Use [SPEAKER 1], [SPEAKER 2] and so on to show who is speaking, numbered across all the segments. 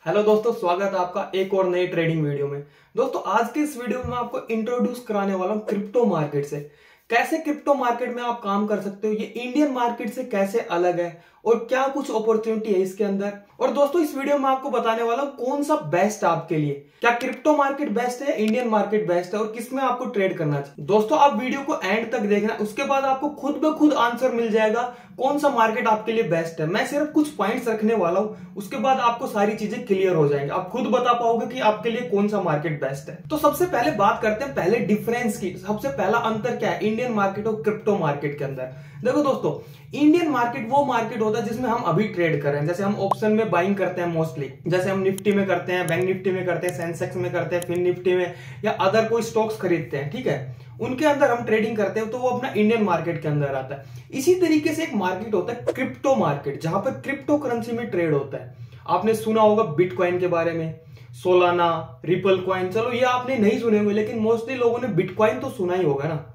[SPEAKER 1] Hello दोस्तों, स्वागत है आपका एक और नई ट्रेडिंग वीडियो में। दोस्तों आज के इस वीडियो में मैं आपको इंट्रोड्यूस कराने वाला हूं क्रिप्टो मार्केट से। कैसे क्रिप्टो मार्केट में आप काम कर सकते हो, ये इंडियन मार्केट से कैसे अलग है और क्या कुछ अपॉर्चुनिटी है इसके अंदर। और दोस्तों इस वीडियो में आपको बताने वाला हूं कौन सा बेस्ट है आपके लिए, क्या क्रिप्टो मार्केट बेस्ट है या इंडियन मार्केट बेस्ट है और किसमें आपको ट्रेड करना चाहिए। दोस्तों आप वीडियो को एंड तक देखना, उसके बाद आपको खुद ब खुद आंसर मिल जाएगा कौन सा मार्केट आपके लिए बेस्ट है। मैं सिर्फ कुछ पॉइंट्स रखने वाला हूं, उसके बाद आपको सारी चीजें क्लियर हो जाएंगी, आप खुद बता पाओगे कि आपके लिए कौन सा मार्केट बेस्ट है। तो सबसे पहले बात करते हैं पहले डिफरेंस की। सबसे पहला अंतर क्या है इंडियन मार्केट और क्रिप्टो मार्केट के अंदर। देखो दोस्तों, इंडियन मार्केट वो मार्केट होता है जिसमें हम अभी ट्रेड कर रहे हैं। जैसे हम ऑप्शन में बाइंग करते हैं मोस्टली, जैसे हम निफ्टी में करते हैं, बैंक निफ्टी में करते हैं, सेंसेक्स में करते हैं, फिन निफ्टी में, या अदर कोई स्टॉक्स खरीदते हैं, ठीक है, उनके अंदर हम ट्रेडिंग करते हैं, तो वो अपना इंडियन मार्केट के अंदर आता है। इसी तरीके से एक मार्केट होता है क्रिप्टो मार्केट, जहां पर क्रिप्टो करेंसी में ट्रेड होता है। आपने सुना होगा बिटकॉइन के बारे में, सोलाना, रिपल कॉइन, चलो ये आपने नहीं सुने होंगे, लेकिन मोस्टली लोगों ने बिटकॉइन तो सुना ही होगा ना।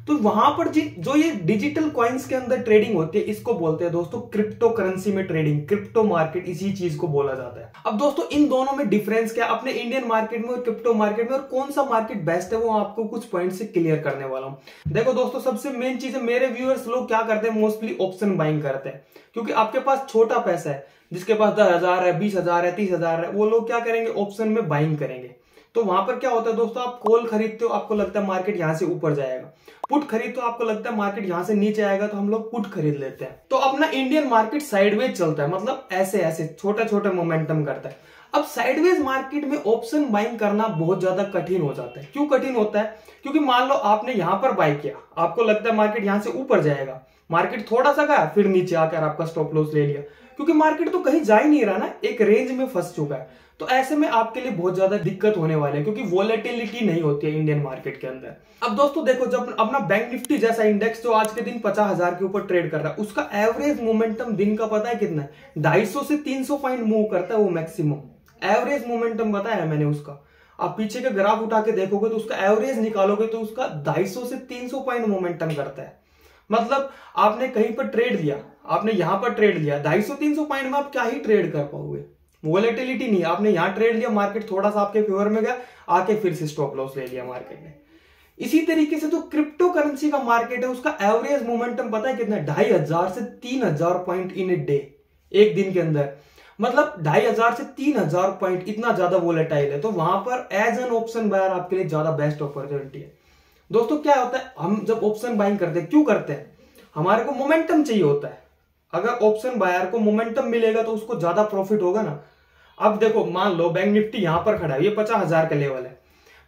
[SPEAKER 1] तो वहां पर जो ये डिजिटल कॉइन्स के अंदर ट्रेडिंग होती है, इसको बोलते हैं दोस्तों क्रिप्टो करेंसी में ट्रेडिंग। क्रिप्टो मार्केट इसी चीज को बोला जाता है। अब दोस्तों इन दोनों में डिफरेंस क्या अपने इंडियन मार्केट में और क्रिप्टो मार्केट में, और कौन सा मार्केट बेस्ट है वो आपको कुछ पॉइंट से क्लियर करने वाला हूं। देखो दोस्तों, सबसे मेन चीज है, मेरे व्यूअर्स लोग क्या करते हैं, मोस्टली ऑप्शन बाइंग करते हैं, क्योंकि आपके पास छोटा पैसा है, जिसके पास 10,000 है, 20,000 है, 30,000 है, वो लोग क्या करेंगे, ऑप्शन में बाइंग करेंगे। तो वहां पर क्या होता है दोस्तों, आप कॉल खरीदते हो, आपको लगता है मार्केट यहां से ऊपर जाएगा, पुट खरीदते हो, आपको लगता है मार्केट यहां से नीचे आएगा, तो हम लोग पुट खरीद लेते हैं। तो अपना इंडियन मार्केट साइडवेज चलता है, मतलब ऐसे ऐसे छोटा छोटा मोमेंटम करता है। अब साइडवेज मार्केट में ऑप्शन बाइंग करना बहुत ज्यादा कठिन हो जाता है। क्यों कठिन होता है? क्योंकि मान लो आपने यहां पर बाई किया, आपको लगता है मार्केट यहां से ऊपर जाएगा, मार्केट थोड़ा सा गया, फिर नीचे आकर आपका स्टॉप लॉस ले लिया, क्योंकि मार्केट तो कहीं जा ही नहीं रहा ना, एक रेंज में फंस चुका है। तो ऐसे में आपके लिए बहुत ज्यादा दिक्कत होने वाली है, क्योंकि वोलेटिलिटी नहीं होती है इंडियन मार्केट के अंदर। अब दोस्तों देखो, जब अपना बैंक निफ्टी जैसा इंडेक्स जो आज के दिन 50,000 के ऊपर ट्रेड कर रहा है, उसका एवरेज मोमेंटम दिन का पता है कितना है? 250 से 300 पॉइंट मूव करता है वो मैक्सिमम। एवरेज मोमेंटम बताया मैंने उसका, आप पीछे के ग्राफ उठा के देखोगे तो उसका एवरेज निकालोगे तो उसका 250 से 300 पॉइंट मोमेंटम करता है। मतलब आपने कहीं पर ट्रेड लिया, आपने यहां पर ट्रेड लिया, 250-300 पॉइंट में आप क्या ही ट्रेड कर पाओगे, वोलेटिलिटी नहीं। आपने यहां ट्रेड लिया, मार्केट थोड़ा सा आपके फेवर में गया, आके फिर से स्टॉप लॉस ले लिया मार्केट ने। इसी तरीके से जो क्रिप्टो करेंसी का मार्केट है, उसका एवरेज मोमेंटम पता है कितना है? 2,500 से 3,000 पॉइंट इन ए डे, एक दिन के अंदर। मतलब 2,500 से 3,000 पॉइंट, इतना ज्यादा वोलेटाइल है। तो वहां पर एज एन ऑप्शन बायर आपके लिए ज्यादा बेस्ट अपॉर्चुनिटी है। दोस्तों क्या होता है, हम जब ऑप्शन बाइंग करते हैं, क्यों करते हैं? हमारे को मोमेंटम चाहिए होता है। अगर ऑप्शन बायर को मोमेंटम मिलेगा तो उसको ज्यादा प्रॉफिट होगा ना। अब देखो, मान लो बैंक निफ्टी यहां पर खड़ा है, ये 50,000 का लेवल है,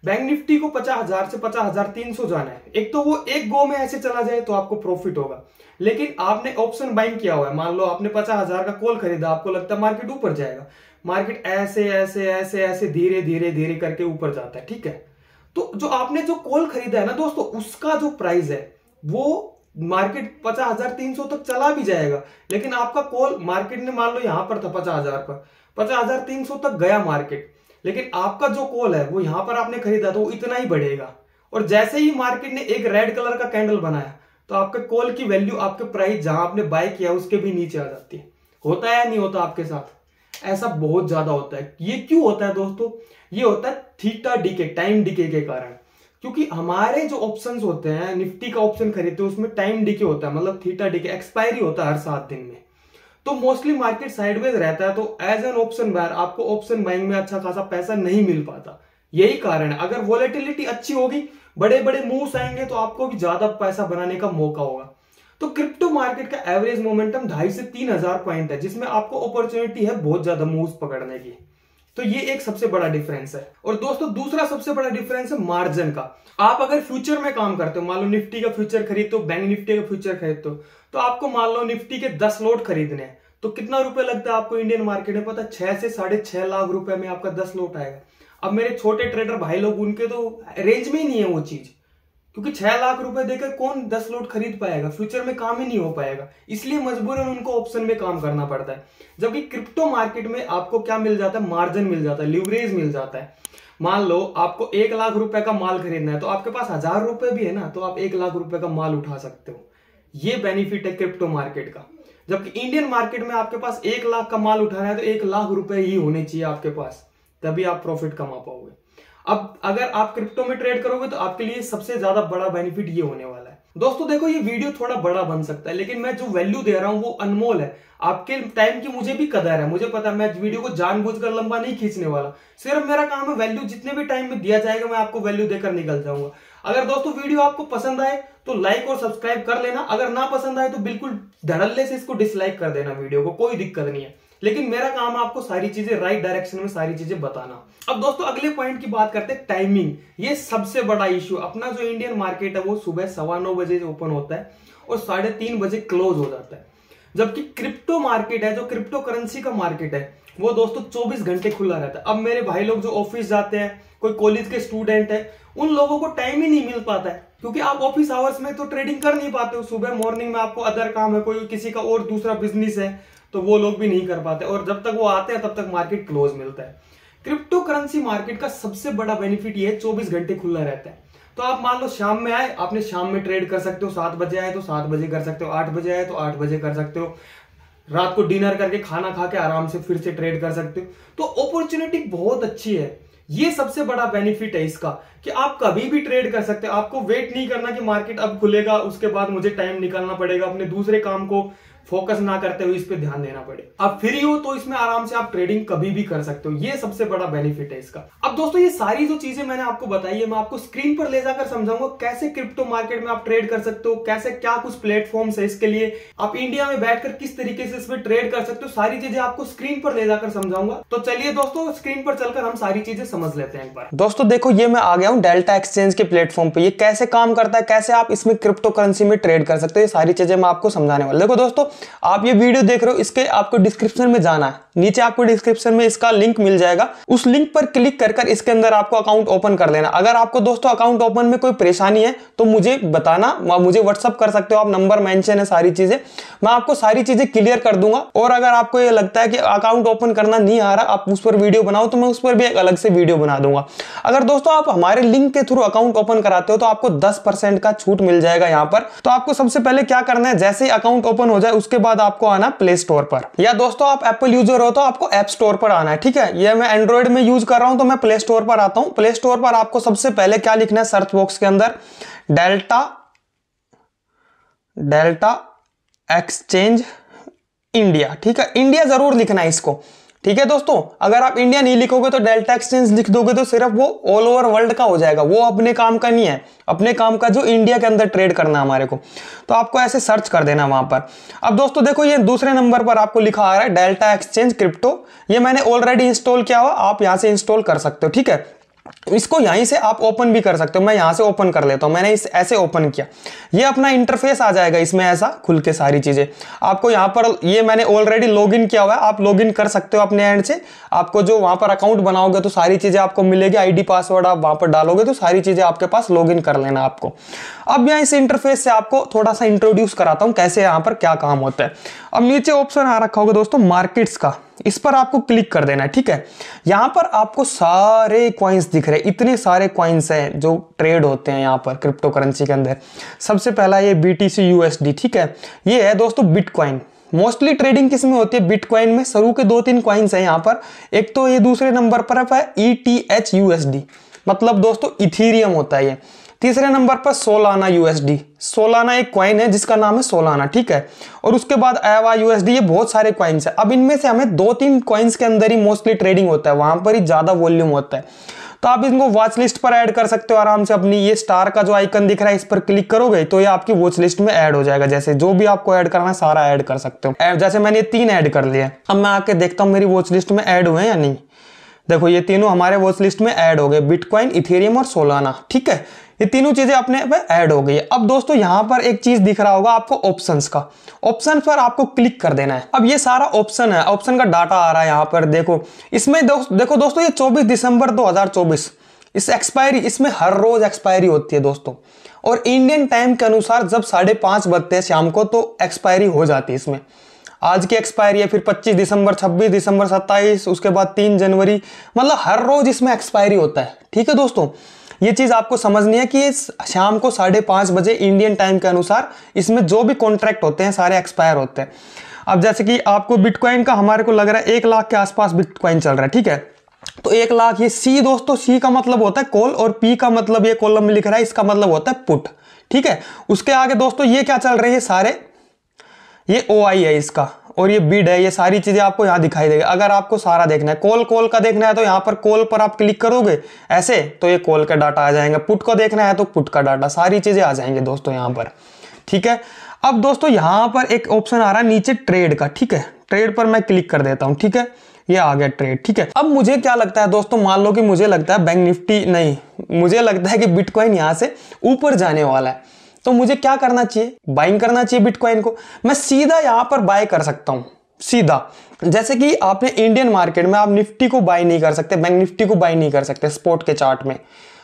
[SPEAKER 1] बैंक निफ्टी को 50,000 से 50,300 जाना है। एक तो वो एक गो में ऐसे चला जाए तो आपको प्रॉफिट होगा, लेकिन आपने ऑप्शन बाइंग किया हुआ है, मान लो आपने 50,000 का कॉल खरीदा, आपको लगता है मार्केट ऊपर जाएगा, मार्केट ऐसे ऐसे ऐसे ऐसे धीरे धीरे धीरे करके ऊपर जाता है, ठीक है। तो जो आपने जो कॉल खरीदा है ना दोस्तों, उसका जो प्राइस है वो मार्केट 50,300 तक चला भी जाएगा, लेकिन आपका कॉल मार्केट ने मान लो यहां पर था 50,000 पर, 50,300 तक गया मार्केट, लेकिन आपका जो कॉल है वो यहां पर आपने खरीदा तो वो इतना ही बढ़ेगा। और जैसे ही मार्केट ने एक रेड कलर का कैंडल बनाया, तो आपके कॉल की वैल्यू, आपके प्राइस जहां आपने बाय किया उसके भी नीचे आ जाती है। होता है या नहीं होता आपके साथ? ऐसा बहुत ज्यादा होता है। ये क्यों होता है दोस्तों? ये होता है थीटा डीके, टाइम डीके के कारण। क्योंकि हमारे जो ऑप्शंस होते हैं, निफ्टी का ऑप्शन खरीदते हैं, उसमें टाइम डीके होता है, मतलब थीटा डीके, एक्सपायरी होता है हर 7 दिन में। तो मोस्टली मार्केट साइडवेज रहता है, तो एज एन ऑप्शन बायर आपको ऑप्शन बाइंग में अच्छा खासा पैसा नहीं मिल पाता। यही कारण है। अगर वोलेटिलिटी अच्छी होगी, बड़े बड़े मूव्स आएंगे, तो आपको भी ज्यादा पैसा बनाने का मौका होगा। तो क्रिप्टो मार्केट का एवरेज मोमेंटम 2,500 से 3,000 पॉइंट है, जिसमें आपको अपॉर्चुनिटी है बहुत ज्यादा मूव्स पकड़ने की। तो ये एक सबसे बड़ा डिफरेंस है। और दोस्तों दूसरा सबसे बड़ा डिफरेंस है मार्जिन का। आप अगर फ्यूचर में काम करते हो, मान लो निफ्टी का फ्यूचर खरीदते हो, बैंक निफ्टी का फ्यूचर खरीदते हो, तो आपको मान लो निफ्टी के 10 लॉट खरीदने हैं, तो कितना रुपए लगता है आपको इंडियन मार्केट में पता है? 6 से 6.5 लाख रुपए में आपका 10 लॉट आएगा। अब मेरे छोटे ट्रेडर भाई लोग, उनके तो रेंज में ही नहीं है वो चीज, क्योंकि 6 लाख रुपए देकर कौन 10 लॉट खरीद पाएगा? फ्यूचर में काम ही नहीं हो पाएगा, इसलिए मजबूरन उनको ऑप्शन में काम करना पड़ता है। जबकि क्रिप्टो मार्केट में आपको क्या मिल जाता है? मार्जिन मिल जाता है, लीवरेज मिल जाता है। मान लो आपको 1 लाख रुपए का माल खरीदना है, तो आपके पास 1,000 रुपए भी है ना, तो आप 1 लाख रुपए का माल उठा सकते हो। ये बेनिफिट है क्रिप्टो मार्केट का। जबकि इंडियन मार्केट में आपके पास 1 लाख का माल उठाना है तो 1 लाख रुपए ही होने चाहिए आपके पास, तभी आप प्रॉफिट कमा पाओगे। अब अगर आप क्रिप्टो में ट्रेड करोगे तो आपके लिए सबसे ज्यादा बड़ा बेनिफिट ये होने वाला है। दोस्तों देखो, ये वीडियो थोड़ा बड़ा बन सकता है, लेकिन मैं जो वैल्यू दे रहा हूं वो अनमोल है। आपके टाइम की मुझे भी कदर है, मुझे पता है मैं वीडियो को जानबूझकर लंबा नहीं खींचने वाला। सिर्फ मेरा काम है वैल्यू जितने भी टाइम में दिया जाएगा मैं आपको वैल्यू देकर निकल जाऊंगा। अगर दोस्तों वीडियो आपको पसंद आए तो लाइक और सब्सक्राइब कर लेना, अगर ना पसंद आए तो बिल्कुल धड़ल्ले से इसको डिसलाइक कर देना वीडियो को, कोई दिक्कत नहीं है। लेकिन मेरा काम है आपको सारी चीजें राइट डायरेक्शन में सारी चीजें बताना। अब दोस्तों अगले पॉइंट की बात करते हैं, टाइमिंग। ये सबसे बड़ा इश्यू। अपना जो इंडियन मार्केट है वो सुबह 9:15 बजे ओपन होता है और 3:30 बजे क्लोज हो जाता है। जबकि क्रिप्टो मार्केट है, जो क्रिप्टो करेंसी का मार्केट है, वो दोस्तों 24 घंटे खुला रहता है। अब मेरे भाई लोग जो ऑफिस जाते हैं, कोई कॉलेज के स्टूडेंट है, उन लोगों को टाइम ही नहीं मिल पाता है, क्योंकि आप ऑफिस आवर्स में तो ट्रेडिंग कर नहीं पाते हो। सुबह मॉर्निंग में आपको अदर काम है, कोई किसी का और दूसरा बिजनेस है, तो वो लोग भी नहीं कर पाते, और जब तक वो आते हैं तब तक मार्केट क्लोज मिलता है। क्रिप्टो करेंसी मार्केट का सबसे बड़ा बेनिफिट ये है 24 घंटे खुला रहता है। तो आप मान लो शाम में आए, आपने शाम में ट्रेड कर सकते हो, 7 बजे आए तो 7 बजे कर सकते हो, 8 बजे आए तो 8 बजे कर सकते हो, रात को डिनर करके खाना खा के आराम से फिर से ट्रेड कर सकते हो। तो अपॉर्चुनिटी बहुत अच्छी है। ये सबसे बड़ा बेनिफिट है इसका कि आप कभी भी ट्रेड कर सकते हो। आपको वेट नहीं करना कि मार्केट अब खुलेगा उसके बाद मुझे टाइम निकालना पड़ेगा, अपने दूसरे काम को फोकस ना करते हुए इस पे ध्यान देना पड़े। आप फ्री हो तो इसमें आराम से आप ट्रेडिंग कभी भी कर सकते हो। ये सबसे बड़ा बेनिफिट है इसका। अब दोस्तों ये सारी जो चीजें मैंने आपको बताई है, मैं आपको स्क्रीन पर ले जाकर समझाऊंगा कैसे क्रिप्टो मार्केट में आप ट्रेड कर सकते हो, कैसे क्या कुछ प्लेटफॉर्म्स है इसके लिए, आप इंडिया में बैठकर किस तरीके से इसमें ट्रेड कर सकते हो, सारी चीजें आपको स्क्रीन पर ले जाकर समझाऊंगा। तो चलिए दोस्तों स्क्रीन पर चलकर हम सारी चीजें समझ लेते हैं एक बार। दोस्तों देखो, ये मैं आ गया हूं डेल्टा एक्सचेंज के प्लेटफॉर्म पे। ये कैसे काम करता है, कैसे आप इसमें क्रिप्टो करेंसी में ट्रेड कर सकते हो, ये सारी चीजें मैं आपको समझाने वाला। देखो दोस्तों, आप ये वीडियो देख रहे हो, इसके आपको डिस्क्रिप्शन में जाना है, नीचे आपको डिस्क्रिप्शन में इसका लिंक मिल जाएगा। उस लिंक पर क्लिक कर इसके अंदर आपको अकाउंट ओपन कर लेना। अगर आपको दोस्तों अकाउंट ओपन में कोई परेशानी है तो मुझे बताना, मुझे व्हाट्सअप कर सकते हो आप, नंबर मेंशन है, सारी चीजें मैं आपको सारी चीजें क्लियर कर दूंगा। और अगर आपको ये लगता है कि अकाउंट ओपन करना नहीं आ रहा, आप उस पर वीडियो बनाओ, तो मैं उस पर भी एक अलग से वीडियो बना दूंगा। अगर दोस्तों आप हमारे लिंक के थ्रू अकाउंट ओपन कराते हो तो आपको 10% का छूट मिल जाएगा यहाँ पर। तो आपको सबसे पहले क्या करना है, जैसे ही अकाउंट ओपन हो जाए उसके बाद आपको आना प्ले स्टोर पर, या दोस्तों आप एप्पल यूजर हो तो आपको ऐप स्टोर पर आना है। ठीक है, ये मैं एंड्रॉइड में यूज कर रहा हूं तो मैं प्ले स्टोर पर आता हूं। प्ले स्टोर पर आपको सबसे पहले क्या लिखना है, सर्च बॉक्स के अंदर डेल्टा एक्सचेंज इंडिया। ठीक है, इंडिया जरूर लिखना है इसको। ठीक है दोस्तों, अगर आप इंडिया नहीं लिखोगे तो डेल्टा एक्सचेंज लिख दोगे तो सिर्फ वो ऑल ओवर वर्ल्ड का हो जाएगा, वो अपने काम का नहीं है। अपने काम का जो इंडिया के अंदर ट्रेड करना है हमारे को, तो आपको ऐसे सर्च कर देना वहां पर। अब दोस्तों देखो, ये दूसरे नंबर पर आपको लिखा आ रहा है डेल्टा एक्सचेंज क्रिप्टो। ये मैंने ऑलरेडी इंस्टॉल किया हुआ, आप यहां से इंस्टॉल कर सकते हो। ठीक है, इसको यहीं से आप ओपन भी कर सकते हो। मैं यहां से ओपन कर लेता हूं, मैंने इस ऐसे ओपन किया, ये अपना इंटरफेस आ जाएगा इसमें ऐसा खुल के सारी चीजें। आपको यहां पर, ये मैंने ऑलरेडी लॉगिन किया हुआ है, आप लॉगिन कर सकते हो अपने एंड से। आपको जो वहां पर अकाउंट बनाओगे तो सारी चीजें आपको मिलेगी, आईडी पासवर्ड आप वहां पर डालोगे तो सारी चीजें आपके पास लॉगिन कर लेना आपको। अब यहाँ इस इंटरफेस से आपको थोड़ा सा इंट्रोड्यूस कराता हूं कैसे यहाँ पर क्या काम होता है। अब नीचे ऑप्शन आ रखा होगा दोस्तों मार्केट्स का, इस पर आपको क्लिक कर देना है। ठीक है, यहां पर आपको सारे कॉइन्स दिख रहे हैं, इतने सारे कॉइन्स हैं जो ट्रेड होते हैं यहाँ पर क्रिप्टो करेंसी के अंदर। सबसे पहला ये BTC USD। ठीक है, ये है दोस्तों बिटकॉइन। मोस्टली ट्रेडिंग किस में होती है, बिटकॉइन में। शुरू के 2-3 कॉइन्स हैं यहाँ पर। एक तो ये दूसरे नंबर पर है ETH USD, मतलब दोस्तों इथीरियम होता है ये। तीसरे नंबर पर सोलाना USD। सोलाना एक कॉइन है जिसका नाम है सोलाना। ठीक है, और उसके बाद एवा USD। ये बहुत सारे कॉइन्स है। अब इनमें से हमें 2-3 कॉइन्स के अंदर ही मोस्टली ट्रेडिंग होता है, वहां पर ही ज्यादा वॉल्यूम होता है। तो आप इनको वॉच लिस्ट पर ऐड कर सकते हो आराम से अपनी। ये स्टार का जो आइकन दिख रहा है इस पर क्लिक करोगे तो ये आपकी वॉच लिस्ट में ऐड हो जाएगा। जैसे जो भी आपको ऐड करना है सारा ऐड कर सकते हो। जैसे मैंने 3 ऐड कर लिया। अब मैं आके देखता हूँ मेरी वॉच लिस्ट में ऐड हुए हैं या नहीं। देखो ये तीनों हमारे वॉच लिस्ट में ऐड हो गए, बिटकॉइन, इथेरियम और सोलाना। ठीक है, ये तीनों चीजें अपने पे ऐड हो गई है। अब दोस्तों यहां पर एक चीज दिख रहा होगा आपको ऑप्शंस का, ऑप्शन पर आपको क्लिक कर देना है। अब ये सारा ऑप्शन है, ऑप्शन का डाटा आ रहा है यहाँ पर। देखो इसमें देखो दोस्तों, ये 24 दिसंबर 2024 इस एक्सपायरी, इसमें हर रोज एक्सपायरी होती है दोस्तों। और इंडियन टाइम के अनुसार जब 5:30 बजते हैं शाम को तो एक्सपायरी हो जाती है इसमें। आज की एक्सपायरी है, फिर 25 दिसंबर, 26 दिसंबर, 27, उसके बाद 3 जनवरी, मतलब हर रोज इसमें एक्सपायरी होता है। ठीक है दोस्तों, ये चीज आपको समझनी है कि शाम को 5:30 बजे इंडियन टाइम के अनुसार इसमें जो भी कॉन्ट्रैक्ट होते हैं सारे एक्सपायर होते हैं।
[SPEAKER 2] अब जैसे कि आपको बिटकॉइन का हमारे को लग रहा है 1 लाख के आसपास बिटकॉइन चल रहा है, ठीक है। तो 1 लाख, ये सी दोस्तों, सी का मतलब होता है कॉल और पी का मतलब ये कॉलम में लिख रहा है, इसका मतलब होता है पुट, ठीक है। उसके आगे दोस्तों ये क्या चल रहे हैं सारे, ये OI है इसका, और ये बिड है, ये सारी चीजें आपको यहाँ दिखाई देगी। अगर आपको सारा देखना है, कॉल का देखना है तो यहाँ पर कॉल पर आप क्लिक करोगे ऐसे तो ये कॉल का डाटा आ जाएगा, पुट को देखना है तो पुट का डाटा, सारी चीजें आ जाएंगे दोस्तों यहाँ पर, ठीक है। अब दोस्तों यहाँ पर एक ऑप्शन आ रहा है नीचे ट्रेड का, ठीक है। ट्रेड पर मैं क्लिक कर देता हूँ, ठीक है, ये आ गया ट्रेड, ठीक है। अब मुझे क्या लगता है दोस्तों, मान लो कि मुझे लगता है बैंक निफ्टी नहीं, मुझे लगता है कि बिटकॉइन यहाँ से ऊपर जाने वाला है, तो मुझे क्या करना चाहिए, बाइंग करना चाहिए बिटकॉइन को। मैं सीधा यहां पर बाय कर सकता हूं, सीधा। जैसे कि आपने इंडियन मार्केट में आप निफ्टी को बाय नहीं कर सकते, बैंक निफ्टी को बाय नहीं कर सकते स्पॉट के चार्ट में,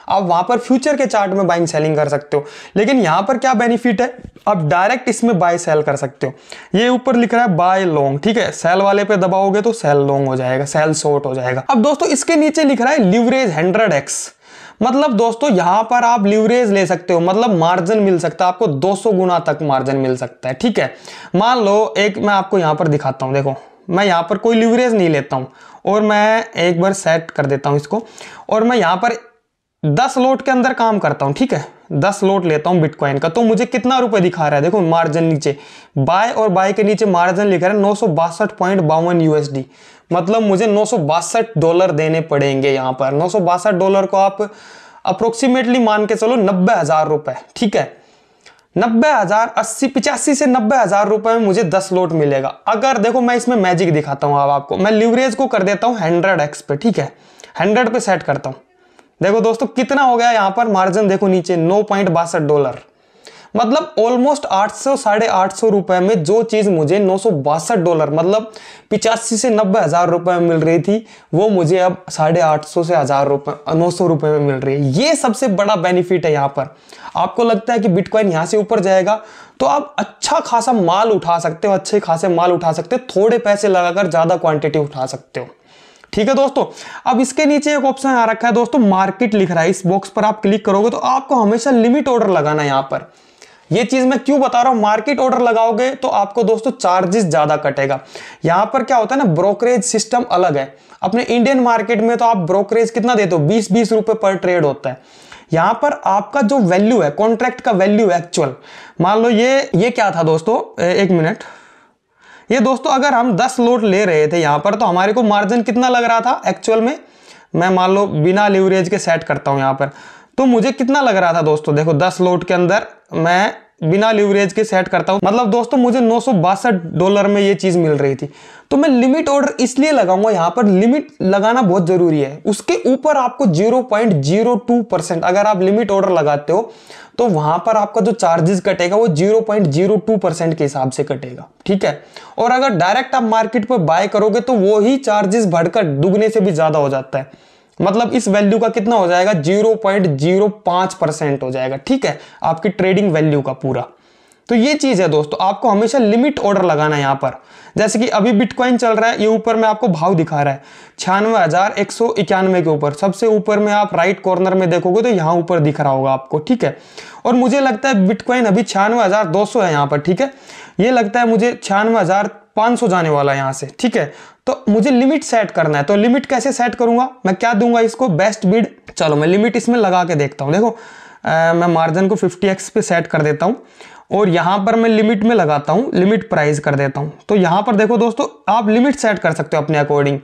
[SPEAKER 2] आप वहां पर फ्यूचर के चार्ट में बाइंग सेलिंग कर सकते हो। लेकिन यहां पर क्या बेनिफिट है, आप डायरेक्ट इसमें बाय सेल कर सकते हो। ये ऊपर लिख रहा है बाय लॉन्ग, ठीक है, सेल वाले पे दबाओगे तो सेल लॉन्ग हो जाएगा, सेल शॉर्ट हो जाएगा। अब दोस्तों इसके नीचे लिख रहा है लिवरेज 100x, मतलब दोस्तों यहां पर आप लिवरेज ले सकते हो, मतलब मार्जिन मिल सकता है आपको, 200 गुना तक मार्जिन मिल सकता है, ठीक है। मान लो एक मैं आपको यहां पर दिखाता हूं, देखो मैं यहां पर कोई लिवरेज नहीं लेता हूं, और मैं एक बार सेट कर देता हूं इसको, और मैं यहां पर 10 लोट के अंदर काम करता हूं, ठीक है, 10 लोट लेता हूं बिटकॉइन का, तो मुझे कितना रुपए दिखा रहा है, देखो मार्जिन नीचे बाय, और बाय के नीचे मार्जिन लिखा है $962.52 USD, मतलब मुझे $962 देने पड़ेंगे यहाँ पर। $962 को आप अप्रोक्सीमेटली मान के चलो 90,000 रुपए, ठीक है। 90,000, 80, 85 से 90,000 रुपए में मुझे 10 लोट मिलेगा। अगर देखो मैं इसमें मैजिक दिखाता हूं अब आपको, मैं लिवरेज को कर देता हूं 100x पे, ठीक है, 100 पे सेट करता हूं। देखो दोस्तों कितना हो गया यहाँ पर मार्जिन, देखो नीचे $9.62, मतलब ऑलमोस्ट 800 साढ़े 800 रुपए में जो चीज मुझे $962 मतलब 85 से 90,000 रुपए में मिल रही थी, वो मुझे अब 850 से 1000 रुपए 900 रुपए में मिल रही है। ये सबसे बड़ा बेनिफिट है यहाँ पर। आपको लगता है कि बिटकॉइन यहाँ से ऊपर जाएगा तो आप अच्छा खासा माल उठा सकते हो, अच्छे खासे माल उठा सकते हो, थोड़े पैसे लगाकर ज्यादा क्वांटिटी उठा सकते हो, ठीक है दोस्तों। अब इसके नीचे एक ऑप्शन आ रखा है दोस्तों, मार्केट लिख रहा है, इस बॉक्स पर आप क्लिक करोगे तो आपको हमेशा लिमिट ऑर्डर लगाना है यहाँ पर। ये चीज मैं क्यों बता रहा हूं, मार्केट ऑर्डर लगाओगे तो आपको दोस्तों चार्जेस ज्यादा कटेगा। यहां पर क्या होता है ना, ब्रोकरेज सिस्टम अलग है। अपने इंडियन मार्केट में तो आप ब्रोकरेज कितना देते हो, 20-20 रुपए पर ट्रेड होता है। यहां पर आपका जो वैल्यू है, कॉन्ट्रैक्ट का वैल्यू एक्चुअल, मान लो ये क्या था दोस्तों, एक मिनट, ये दोस्तों अगर हम 10 लोट ले रहे थे यहां पर, तो हमारे को मार्जिन कितना लग रहा था एक्चुअल में, मैं मान लो बिना लिवरेज के सेट करता हूं यहां पर, तो मुझे कितना लग रहा था दोस्तों, देखो 10 लोट के अंदर मैं बिना लिवरेज के सेट करता हूं, मतलब दोस्तों मुझे $962 में ये चीज मिल रही थी। तो मैं लिमिट ऑर्डर इसलिए लगाऊंगा, यहां पर लिमिट लगाना बहुत जरूरी है। उसके ऊपर आपको 0.02%, अगर आप लिमिट ऑर्डर लगाते हो तो वहां पर आपका जो चार्जेस कटेगा वो 0.02% के हिसाब से कटेगा, ठीक है। और अगर डायरेक्ट आप मार्केट पर बाय करोगे तो वो ही चार्जेस बढ़कर दुगने से भी ज्यादा हो जाता है, मतलब इस वैल्यू का कितना हो जाएगा, 0.05% हो जाएगा, ठीक है, आपकी ट्रेडिंग वैल्यू का पूरा। तो ये चीज है दोस्तों, आपको हमेशा लिमिट ऑर्डर लगाना है यहां पर। जैसे कि अभी बिटकॉइन चल रहा है, ये ऊपर में आपको भाव दिखा रहा है 96,191 के ऊपर, सबसे ऊपर में आप राइट कॉर्नर में देखोगे तो यहां ऊपर दिख रहा होगा आपको, ठीक है। और मुझे लगता है बिटकॉइन अभी 96,200 है यहां पर, ठीक है, ये लगता है मुझे 96,500 जाने वाला है यहां से, ठीक है। तो मुझे लिमिट सेट करना है, तो लिमिट कैसे सेट करूंगा, मैं क्या दूंगा इसको, बेस्ट बिड। चलो मैं लिमिट इसमें लगा के देखता हूं, देखो मैं मार्जिन को 50x पे सेट कर देता हूं, और यहां पर मैं लिमिट में लगाता हूं, लिमिट प्राइस कर देता हूं। तो यहां पर देखो दोस्तों, आप लिमिट सेट कर सकते हो अपने अकॉर्डिंग,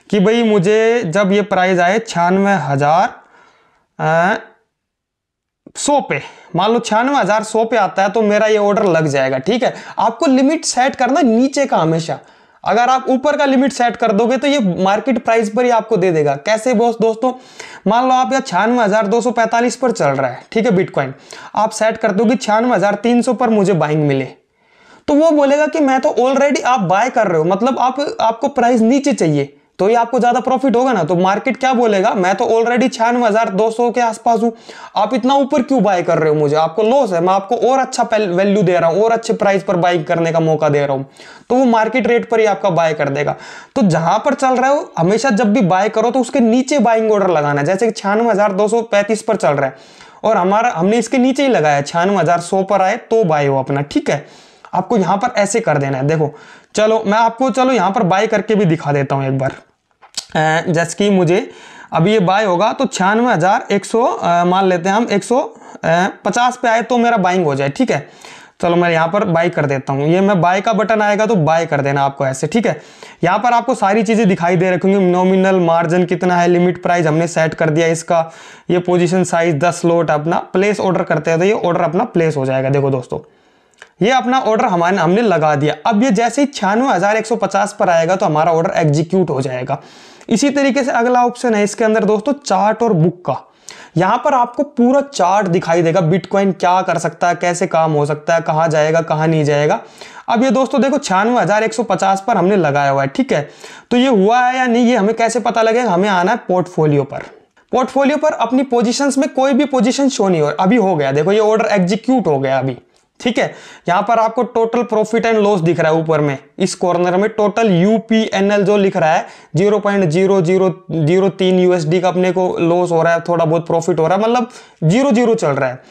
[SPEAKER 2] कि भाई मुझे जब ये प्राइस आए 96,100 पे, मान लो 96,100 पे आता है तो मेरा ये ऑर्डर लग जाएगा, ठीक है। आपको लिमिट सेट करना नीचे का हमेशा, अगर आप ऊपर का लिमिट सेट कर दोगे तो ये मार्केट प्राइस पर ही आपको दे देगा। कैसे दोस्तों, मान लो आप यहाँ 96,245 पर चल रहा है, ठीक है बिटकॉइन, आप सेट कर दोगे 96,300 पर मुझे बाइंग मिले, तो वो बोलेगा कि मैं तो ऑलरेडी, आप बाय कर रहे हो, मतलब आपको प्राइस नीचे चाहिए, तो ये आपको ज्यादा प्रॉफिट होगा ना। तो मार्केट क्या बोलेगा, मैं तो ऑलरेडी 96,200 के आसपास हूं, आप इतना ऊपर क्यों बाय कर रहे हो, मुझे आपको लॉस है, मैं आपको और अच्छा वैल्यू दे रहा हूं, और अच्छे प्राइस पर बाय करने का मौका दे रहा हूं, तो वो मार्केट रेट पर ही आपका बाय कर देगा। तो जहां पर चल रहा है हमेशा जब भी बाय करो तो उसके नीचे बाइंग ऑर्डर लगाना है। जैसे 96,235 पर चल रहा है और हमने इसके नीचे ही लगाया, 96,100 पर आए तो बाय हो अपना, ठीक है। आपको यहां पर ऐसे कर देना है, देखो चलो मैं आपको चलो यहाँ पर बाय करके भी दिखा देता हूँ एक बार। जैसे कि मुझे अभी ये बाय होगा तो 96,100 मान लेते हैं हम 150 पे आए तो मेरा बाइंग हो जाए, ठीक है। चलो मैं यहाँ पर बाय कर देता हूँ, ये मैं बाय का बटन आएगा तो बाय कर देना आपको ऐसे, ठीक है। यहाँ पर आपको सारी चीज़ें दिखाई दे रखी होंगी, नॉमिनल मार्जिन कितना है, लिमिट प्राइस हमने सेट कर दिया इसका, ये पोजीशन साइज 10 लोट, अपना प्लेस ऑर्डर करते हैं तो ये ऑर्डर अपना प्लेस हो जाएगा। देखो दोस्तों ये अपना ऑर्डर हमने लगा दिया। अब ये जैसे ही 96,150 पर आएगा तो हमारा ऑर्डर एग्जीक्यूट हो जाएगा। इसी तरीके से अगला ऑप्शन है इसके अंदर दोस्तों चार्ट और बुक का। यहां पर आपको पूरा चार्ट दिखाई देगा, बिटकॉइन क्या कर सकता है, कैसे काम हो सकता है, कहां जाएगा कहां नहीं जाएगा। अब ये दोस्तों देखो 96,150 पर हमने लगाया हुआ है, ठीक है। तो ये हुआ है या नहीं ये हमें कैसे पता लगेगा, हमें आना है पोर्टफोलियो पर। पोर्टफोलियो पर अपनी पोजीशंस में कोई भी पोजीशन शो नहीं हो, अभी हो गया, देखो ये ऑर्डर एग्जीक्यूट हो गया अभी, ठीक है। यहां पर आपको टोटल प्रॉफिट एंड लॉस दिख रहा है ऊपर में, इस कॉर्नर में टोटल यूपीएनएल जो लिख रहा है 0.0003 यूएसडी का अपने को लॉस हो रहा है, थोड़ा बहुत प्रॉफिट हो रहा है, मतलब 0 चल रहा है।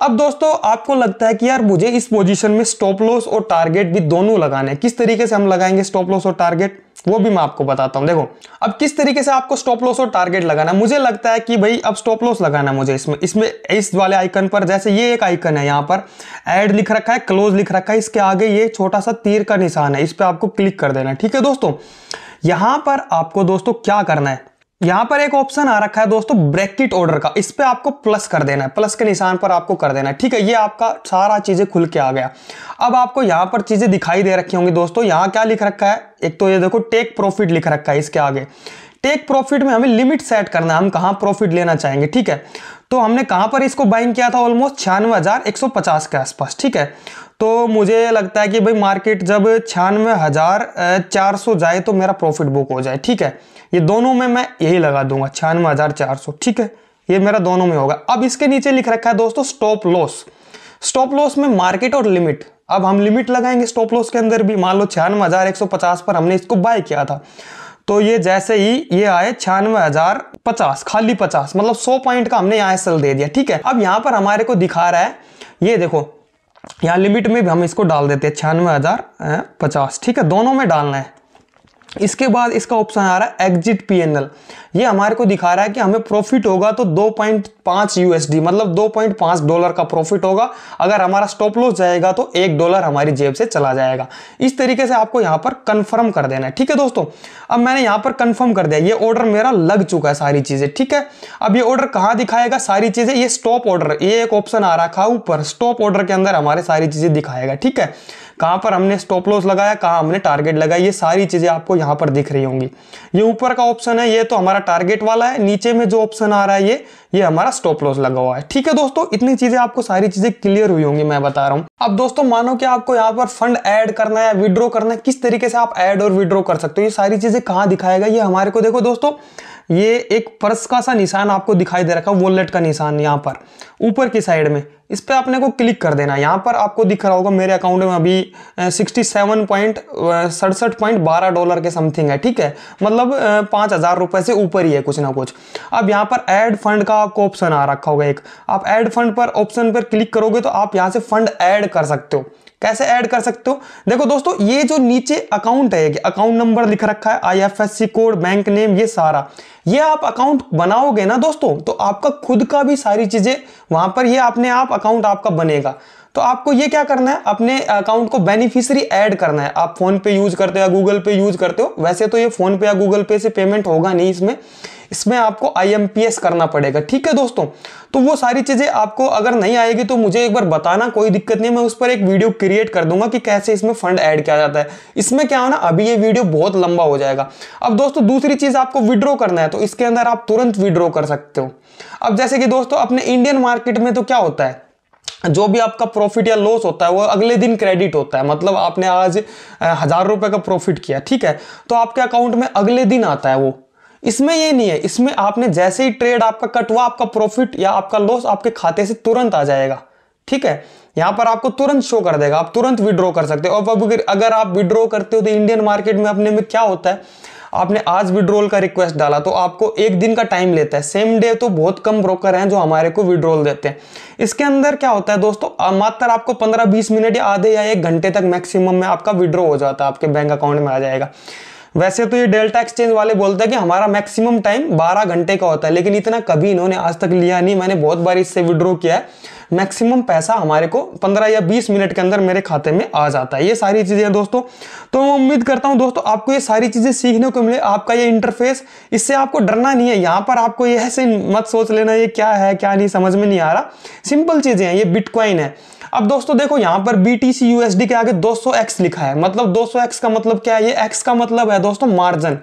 [SPEAKER 2] अब दोस्तों आपको लगता है कि यार मुझे इस पोजीशन में स्टॉप लॉस और टारगेट भी दोनों लगाने हैं, किस तरीके से हम लगाएंगे स्टॉप लॉस और टारगेट वो भी मैं आपको बताता हूं। देखो अब किस तरीके से आपको स्टॉप लॉस और टारगेट लगाना है। मुझे लगता है कि भाई अब स्टॉप लॉस लगाना है मुझे इसमें इस वाले आइकन पर, जैसे ये एक आइकन है, यहाँ पर ऐड लिख रखा है, क्लोज लिख रखा है, इसके आगे ये छोटा सा तीर का निशान है, इस पर आपको क्लिक कर देना है, ठीक है दोस्तों। यहां पर आपको दोस्तों क्या करना है, यहां पर एक ऑप्शन आ रखा है दोस्तों ब्रैकेट ऑर्डर का, इस पे आपको प्लस कर देना है, प्लस के निशान पर आपको कर देना है, ठीक है। ये आपका सारा चीजें खुल के आ गया। अब आपको यहां पर चीजें दिखाई दे रखी होंगी दोस्तों, यहां क्या लिख रखा है, एक तो ये देखो टेक प्रॉफिट लिख रखा है, इसके आगे टेक प्रॉफिट में हमें लिमिट सेट करना है, हम कहां प्रॉफिट लेना चाहेंगे, ठीक है। तो हमने कहां पर इसको बाइंग किया था, ऑलमोस्ट 96,150 के आसपास, ठीक है। तो मुझे लगता है कि भाई मार्केट जब 96,400 जाए तो मेरा प्रॉफिट बुक हो जाए, ठीक है। ये दोनों में मैं यही लगा दूंगा 96,400, ठीक है, ये मेरा दोनों में होगा। अब इसके नीचे लिख रखा है दोस्तों स्टॉप लॉस। स्टॉप लॉस में मार्केट और लिमिट, अब हम लिमिट लगाएंगे स्टॉप लॉस के अंदर भी। मान लो 96,150 पर हमने इसको बाय किया था, तो ये जैसे ही ये आए 96,050 खाली 50, मतलब 100 पॉइंट का हमने यहाँ सेल दे दिया, ठीक है। अब यहाँ पर हमारे को दिखा रहा है, ये देखो यहाँ लिमिट में भी हम इसको डाल देते हैं 96,050, ठीक है, दोनों में डालना है। इसके बाद इसका ऑप्शन आ रहा है एग्जिट पीएनएल, ये हमारे को दिखा रहा है कि हमें प्रॉफिट होगा तो 2.5 यूएसडी, मतलब $2.5 का प्रॉफिट होगा। अगर हमारा स्टॉप लॉस जाएगा तो $1 हमारी जेब से चला जाएगा। इस तरीके से आपको यहाँ पर कंफर्म कर देना है, ठीक है दोस्तों। अब मैंने यहाँ पर कंफर्म कर दिया, ये ऑर्डर मेरा लग चुका है सारी चीजें, ठीक है। अब ये ऑर्डर कहाँ दिखाएगा सारी चीजें, ये स्टॉप ऑर्डर, ये एक ऑप्शन आ रखा है ऊपर, स्टॉप ऑर्डर के अंदर हमारे सारी चीजें दिखाएगा, ठीक है। कहां पर हमने स्टॉप लॉस लगाया, कहां हमने टारगेट लगाया, ये सारी चीजें आपको यहां पर दिख रही होंगी। ये ऊपर का ऑप्शन है, ये तो हमारा टारगेट वाला है, नीचे में जो ऑप्शन आ रहा है ये हमारा स्टॉप लॉस लगा हुआ है, ठीक है दोस्तों। इतनी चीजें आपको सारी चीजें क्लियर हुई होंगी, मैं बता रहा हूं। अब दोस्तों मानो कि आपको यहाँ पर फंड ऐड करना है या विड्रॉ करना है, किस तरीके से आप ऐड और विड्रॉ कर सकते हो, ये सारी चीजें कहां दिखाएगा, ये हमारे को देखो दोस्तों, ये एक पर्स का सा निशान आपको दिखाई दे रखा है, वॉलेट का निशान यहाँ पर ऊपर की साइड में, इस पे आपने को क्लिक कर देना है। यहाँ पर आपको दिख रहा होगा मेरे अकाउंट में अभी 67.12 के समथिंग है, ठीक है, मतलब 5,000 रुपए से ऊपर ही है कुछ ना कुछ। अब यहाँ पर ऐड फंड का आपको ऑप्शन आ रखा होगा एक, आप ऐड फंड पर ऑप्शन पर क्लिक करोगे तो आप यहाँ से फंड ऐड कर सकते हो। कैसे ऐड कर सकते हो, देखो दोस्तों, ये जो नीचे अकाउंट है, अकाउंट नंबर लिख रखा है, IFSC कोड, बैंक नेम, ये सारा, ये आप अकाउंट बनाओगे ना दोस्तों तो आपका खुद का भी सारी चीजें वहां पर, ये अपने आप अकाउंट आपका बनेगा। तो आपको ये क्या करना है, अपने अकाउंट को बेनिफिशियरी ऐड करना है। आप फोन पे यूज करते हो या गूगल पे यूज करते हो, वैसे तो ये फोन पे या गूगल पे से पेमेंट होगा नहीं, इसमें आपको IMPS करना पड़ेगा, ठीक है दोस्तों। तो वो सारी चीजें आपको अगर नहीं आएगी तो मुझे एक बार बताना, कोई दिक्कत नहीं, मैं उस पर एक वीडियो क्रिएट कर दूंगा कि कैसे इसमें फंड ऐड किया जाता है। इसमें क्या है ना, अभी ये वीडियो बहुत लंबा हो जाएगा। अब दोस्तों दूसरी चीज आपको विड्रॉ करना है, तो इसके अंदर आप तुरंत विड्रॉ कर सकते हो। अब जैसे कि दोस्तों अपने इंडियन मार्केट में तो क्या होता है, जो भी आपका प्रॉफिट या लॉस होता है वो अगले दिन क्रेडिट होता है। मतलब आपने आज 1,000 रुपए का प्रॉफिट किया, ठीक है, तो आपके अकाउंट में अगले दिन आता है वो। इसमें ये नहीं है, इसमें आपने जैसे ही ट्रेड आपका कट हुआ, आपका प्रॉफिट या आपका लॉस आपके खाते से तुरंत आ जाएगा, ठीक है। यहां पर आपको तुरंत शो कर देगा, आप तुरंत विड्रॉ कर सकते हो। अब अगर आप विड्रॉ करते हो तो इंडियन मार्केट में अपने में क्या होता है, आपने आज विड्रॉल का रिक्वेस्ट डाला तो आपको 1 दिन का टाइम लेता है, सेम डे तो बहुत कम ब्रोकर हैं जो हमारे को विड्रॉल देते हैं। इसके अंदर क्या होता है दोस्तों, मात्र आपको 15-20 मिनट या आधे या 1 घंटे तक मैक्सिमम में आपका विड्रॉ हो जाता है, आपके बैंक अकाउंट में आ जाएगा। वैसे तो ये डेल्टा एक्सचेंज वाले बोलते हैं कि हमारा मैक्सिमम टाइम 12 घंटे का होता है, लेकिन इतना कभी इन्होंने आज तक लिया नहीं। मैंने बहुत बार इससे विड्रॉ किया है, मैक्सिमम पैसा हमारे को 15 या 20 मिनट के अंदर मेरे खाते में आ जाता है। ये सारी चीजें दोस्तों, तो मैं उम्मीद करता हूं दोस्तों आपको ये सारी चीजें सीखने को मिले। आपका ये इंटरफेस, इससे आपको डरना नहीं है। यहाँ पर आपको ये ऐसे मत सोच लेना ये क्या है क्या नहीं, समझ में नहीं आ रहा। सिंपल चीजें हैं, ये बिटकॉइन है। अब दोस्तों देखो यहाँ पर BTC USD के आगे 200x लिखा है, मतलब 200x का मतलब क्या है, ये x का मतलब है दोस्तों मार्जिन,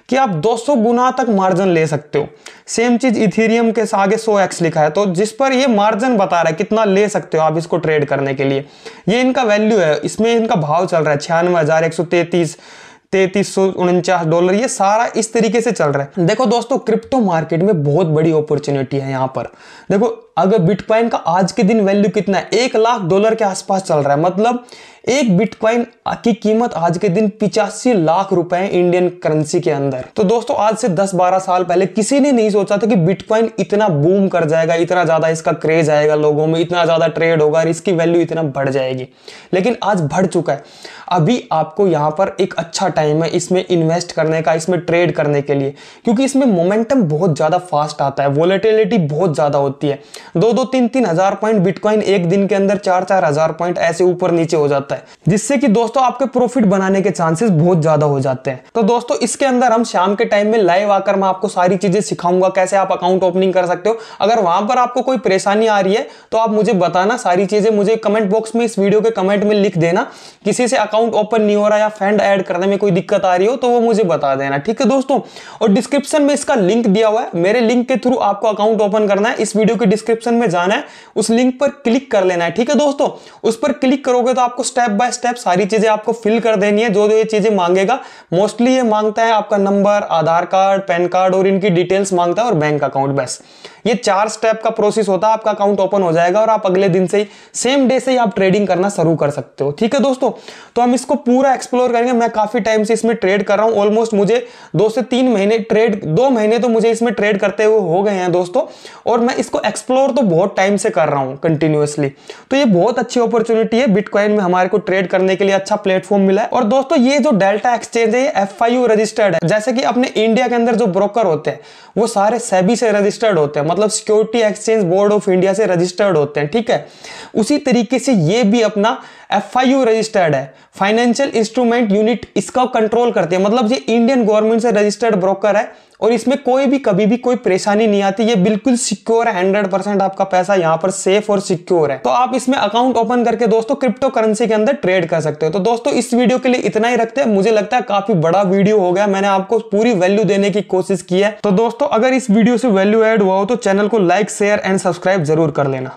[SPEAKER 2] कि आप 200 गुना तक मार्जिन ले सकते हो। सेम चीज इथेरियम के आगे 100x लिखा है, तो जिस पर ये मार्जिन बता रहा है कितना ले सकते हो आप इसको ट्रेड करने के लिए। ये इनका वैल्यू है, इसमें इनका भाव चल रहा है $96,133.49। ये सारा इस तरीके से चल रहा है। देखो दोस्तों, क्रिप्टो मार्केट में बहुत बड़ी अपॉर्चुनिटी है यहाँ पर। देखो अगर बिटकॉइन का आज के दिन वैल्यू कितना है, $1 लाख के आसपास चल रहा है। मतलब एक बिटकॉइन की कीमत आज के दिन 85 लाख रुपए इंडियन करेंसी के अंदर। तो दोस्तों आज से 10-12 साल पहले किसी ने नहीं सोचा था कि बिटकॉइन इतना बूम कर जाएगा, इतना ज्यादा इसका क्रेज आएगा लोगों में, इतना ज्यादा ट्रेड होगा और इसकी वैल्यू इतना बढ़ जाएगी। लेकिन आज बढ़ चुका है। अभी आपको यहाँ पर एक अच्छा टाइम है इसमें इन्वेस्ट करने का, इसमें ट्रेड करने के लिए, क्योंकि इसमें मोमेंटम बहुत ज्यादा फास्ट आता है, वोलेटिलिटी बहुत ज्यादा होती है। 2-2, 3-3 हजार पॉइंट बिटकॉइन एक दिन के अंदर 4-4 हजार पॉइंट ऐसे ऊपर नीचे हो जाता है, जिससे कि दोस्तों आपके प्रॉफिट बनाने के चांसेस बहुत ज्यादा हो जाते हैं। तो दोस्तों इसके अंदर हम शाम के टाइम में लाइव आकर मैं आपको सारी चीजें सिखाऊंगा, कैसे आप अकाउंट ओपनिंग कर सकते हो। अगर वहां पर आपको कोई परेशानी आ रही है तो आप मुझे बताना, सारी चीजें मुझे कमेंट बॉक्स में, इस वीडियो के कमेंट में लिख देना। किसी से अकाउंट ओपन नहीं हो रहा या फंड ऐड करने में कोई दिक्कत आ रही हो तो वो मुझे बता देना, ठीक है दोस्तों। और डिस्क्रिप्शन में इसका लिंक दिया हुआ है, मेरे लिंक के थ्रू आपको अकाउंट ओपन करना है। इस वीडियो के डिस्क्रिप्शन में जाना है, उस लिंक पर क्लिक कर लेना है, ठीक है दोस्तों। उस पर क्लिक करोगे तो आपको स्टेप बाय स्टेप सारी चीजें आपको फिल कर देनी है, जो जो ये चीजें मांगेगा। मोस्टली ये मांगता है आपका नंबर, आधार कार्ड, पैन कार्ड और इनकी डिटेल्स मांगता है, और बैंक अकाउंट। बस ये 4 स्टेप का प्रोसेस होता है, आपका अकाउंट ओपन हो जाएगा और आप अगले दिन से ही, सेम डे से ही आप ट्रेडिंग करना शुरू कर सकते हो, ठीक है दोस्तों। तो हम इसको पूरा एक्सप्लोर करेंगे। मैं काफी टाइम से इसमें ट्रेड कर रहा हूं, ऑलमोस्ट मुझे 2 से 3 महीने 2 महीने तो मुझे इसमें ट्रेड करते हुए हो गए हैं दोस्तों। और मैं इसको एक्सप्लोर तो बहुत टाइम से कर रहा हूं कंटिन्यूअसली। तो ये बहुत अच्छी अपॉर्चुनिटी है, बिटकॉइन में हमारे को ट्रेड करने के लिए अच्छा प्लेटफॉर्म मिला है। और दोस्तों ये जो डेल्टा एक्सचेंज है ये FIU रजिस्टर्ड है। जैसे कि अपने इंडिया के अंदर जो ब्रोकर होते हैं वो सारे सेबी से रजिस्टर्ड होते हैं, मतलब security exchange board of India से रजिस्टर्ड होते हैं, ठीक है। उसी तरीके से ये भी अपना FIU रजिस्टर्ड है, फाइनेंशियल इंस्ट्रूमेंट यूनिट इसका कंट्रोल करती है। मतलब ये इंडियन गवर्नमेंट से रजिस्टर्ड ब्रोकर है और इसमें कोई भी कभी भी कोई परेशानी नहीं आती। ये बिल्कुल सिक्योर है, 100% आपका पैसा यहाँ पर सेफ और सिक्योर है। तो आप इसमें अकाउंट ओपन करके दोस्तों क्रिप्टो करेंसी के अंदर ट्रेड कर सकते हो। तो दोस्तों इस वीडियो के लिए इतना ही रखते हैं। मुझे लगता है काफी बड़ा वीडियो हो गया, मैंने आपको पूरी वैल्यू देने की कोशिश की है। तो दोस्तों अगर इस वीडियो से वैल्यू ऐड हुआ हो तो चैनल को लाइक, शेयर एंड सब्सक्राइब जरूर कर लेना।